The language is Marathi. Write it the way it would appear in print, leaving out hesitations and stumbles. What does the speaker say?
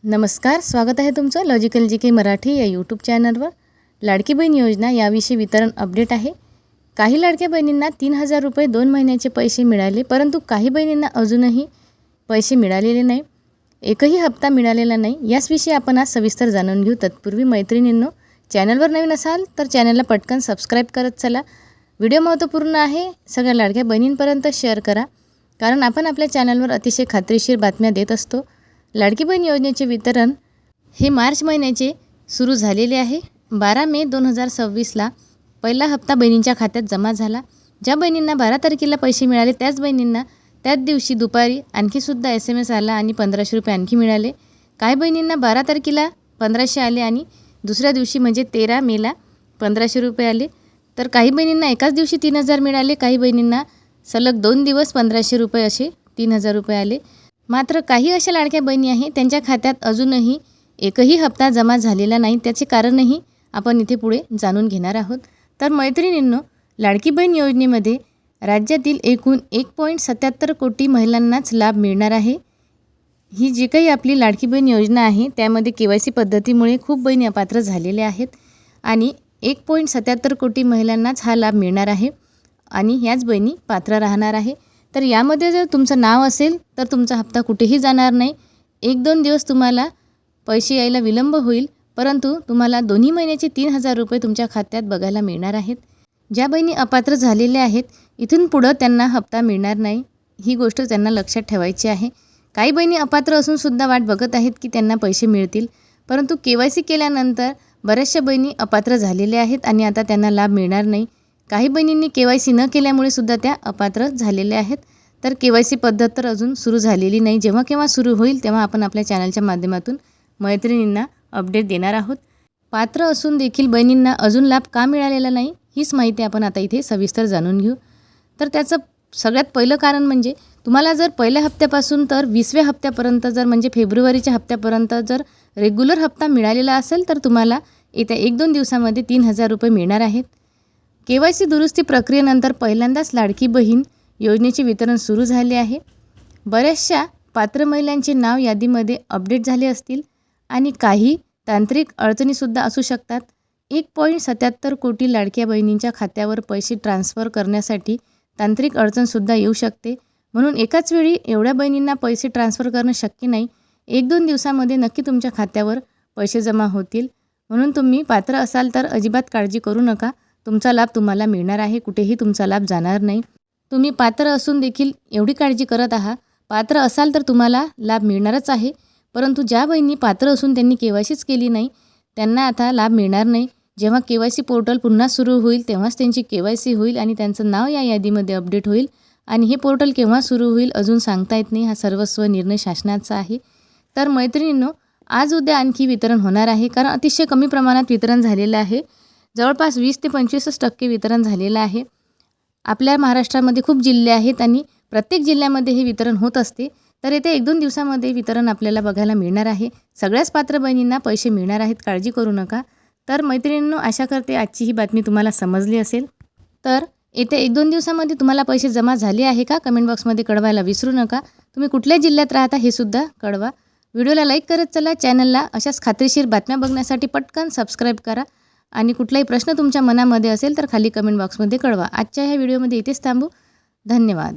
नमस्कार, स्वागत आहे तुमचं लॉजिकल जी के मराठी या यूट्यूब चॅनलवर. लाडकी बहीण योजना याविषयी वितरण अपडेट आहे. काही लाडक्या बहिणींना 3,000 रुपये 2 महिन्याचे पैसे मिळाले, परंतु काही बहिणींना अजूनही पैसे मिळालेले नाही. एकही हप्ता मिळालेला नाही. याविषयी आपण आज सविस्तर जाणून घेऊ. तत्पूर्वी मैत्रिणींनो, चॅनलवर नवीन असाल तर चॅनलला पटकन सबस्क्राईब करत चला. व्हिडिओ महत्त्वपूर्ण आहे, सगळ्या लाडक्या बहिणींपर्यंत शेअर करा, कारण आपण आपल्या चॅनलवर अतिशय खात्रीशीर बातम्या देत असतो. लाडकी बहीण योजनेचे वितरण हे मार्च महिन्याचे सुरू झालेले आहे. 12 मे 2026ला पहिला हप्ता बहिणींच्या खात्यात जमा झाला. ज्या बहिणींना 12 तारखेला पैसे मिळाले त्याच बहिणींना त्याच दिवशी दुपारी आणखीसुद्धा SMS आला आणि 1,500 रुपये आणखी मिळाले. काही बहिणींना 12 तारखेला 1,500 आले आणि दुसऱ्या दिवशी म्हणजे 13 मेला 1,500 रुपये आले. तर काही बहिणींना एकाच दिवशी 3,000 मिळाले. काही बहिणींना सलग 2 दिवस 1,500 रुपये असे 3,000 रुपये आले. मात्र काही अशा लाडक्या बहिणी आहेत त्यांच्या खात्यात अजूनही एकही हप्ता जमा झालेला नाही. त्याचे कारणही आपण इथे पुढे जाणून घेणार आहोत. तर मैत्रिणींनो, लाडकी बहीण योजनेमध्ये राज्यातील एकूण 1.77 कोटी महिलांनाच लाभ मिळणार आहे. ही जी काही आपली लाडकी बहीण योजना आहे त्यामध्ये KYC पद्धतीमुळे खूप बहिणी अपात्र झालेल्या आहेत आणि 1.77 कोटी महिलांनाच हा लाभ मिळणार आहे आणि ह्याच बहिणी पात्र राहणार आहे. तर यामध्ये जर तुमचं नाव असेल तर तुमचा हप्ता कुठेही जाणार नाही. 1-2 दिवस तुम्हाला पैसे यायला विलंब होईल, परंतु तुम्हाला दोन्ही महिन्याचे 3,000 रुपये तुमच्या खात्यात बघायला मिळणार आहेत. ज्या बहिणी अपात्र झालेल्या आहेत इथून पुढं त्यांना हप्ता मिळणार नाही. ही गोष्ट त्यांना लक्षात ठेवायची आहे. काही बहिणी अपात्र असूनसुद्धा वाट बघत आहेत की त्यांना पैसे मिळतील, परंतु KYC केल्यानंतर बऱ्याचशा बहिणी अपात्र झालेल्या आहेत आणि आता त्यांना लाभ मिळणार नाही. काही बहिणींनी KYC न केल्यामुळे सुद्धा त्या अपात्र झालेल्या आहेत. तर KYC पद्धत तर अजून सुरू झालेली नाही. जेव्हा केव्हा सुरू होईल तेव्हा आपण आपल्या चॅनलच्या माध्यमातून मैत्रिणींना अपडेट देणार आहोत. पात्र असून देखील बहिणींना अजून लाभ का मिळालेला नाही हीच माहिती आपण आता इथे सविस्तर जाणून घेऊ. तर त्याचं सगळ्यात पहिलं कारण म्हणजे तुम्हाला जर पहिल्या हप्त्यापासून तर 20व्या हप्त्यापर्यंत जर म्हणजे फेब्रुवारीच्या हप्त्यापर्यंत जर रेग्युलर हप्ता मिळालेला असेल तर तुम्हाला येत्या 1-2 दिवसामध्ये 3,000 रुपये मिळणार आहेत. KYC दुरुस्ती प्रक्रियेनंतर पहिल्यांदाच लाडकी बहीण योजनेचे वितरण सुरू झाले आहे. बऱ्याचशा पात्र महिलांचे नाव यादीमध्ये अपडेट झाले असतील आणि काही तांत्रिक अडचणीसुद्धा असू शकतात. 1.77 कोटी लाडक्या बहिणींच्या खात्यावर पैसे ट्रान्स्फर करण्यासाठी तांत्रिक अडचणसुद्धा येऊ शकते. म्हणून एकाच वेळी एवढ्या बहिणींना पैसे ट्रान्स्फर करणं शक्य नाही. 1-2 दिवसामध्ये नक्की तुमच्या खात्यावर पैसे जमा होतील. म्हणून तुम्ही पात्र असाल तर अजिबात काळजी करू नका. तुमचा लाभ तुम्हाला मिळणार आहे. कुठेही तुमचा लाभ जाणार नाही. तुम्ही पात्र असून देखील एवढी काळजी करत आहात. पात्र असाल तर तुम्हाला लाभ मिळणारच आहे, परंतु ज्या बहिणी पात्र असून त्यांनी KYCच केली नाही त्यांना आता लाभ मिळणार नाही. जेव्हा KYC पोर्टल पुन्हा सुरू होईल तेव्हाच त्यांची KYC होईल आणि त्यांचं नाव या यादीमध्ये अपडेट होईल. आणि हे पोर्टल केव्हा सुरू होईल अजून सांगता येत नाही. हा सर्वस्व निर्णय शासनाचा आहे. तर मैत्रिणींनो, आज उद्या आणखी वितरण होणार आहे, कारण अतिशय कमी प्रमाणात वितरण झालेलं आहे. जवळपास 20 ते 25% वितरण झालेलं आहे. आपल्या महाराष्ट्रामध्ये खूप जिल्हे आहेत आणि प्रत्येक जिल्ह्यामध्ये हे वितरण होत असते. तर येत्या 1-2 दिवसामध्ये वितरण आपल्याला बघायला मिळणार आहे. सगळ्याच पात्र बहिणींना पैसे मिळणार आहेत, काळजी करू नका. तर मैत्रिणींनो, आशा करते आजची ही बातमी तुम्हाला समजली असेल. तर येत्या 1-2 दिवसामध्ये तुम्हाला पैसे जमा झाले आहे का कमेंट बॉक्समध्ये कळवायला विसरू नका. तुम्ही कुठल्या जिल्ह्यात राहता हे सुद्धा कळवा. व्हिडिओला लाईक करत चला. चॅनलला अशाच खात्रीशीर बातम्या बघण्यासाठी पटकन सबस्क्राईब करा आणि कुठलाही प्रश्न तुमच्या मनामध्ये असेल तर खाली कमेंट बॉक्समध्ये कळवा. आजच्या ह्या व्हिडिओमध्ये इथेच थांबू. धन्यवाद.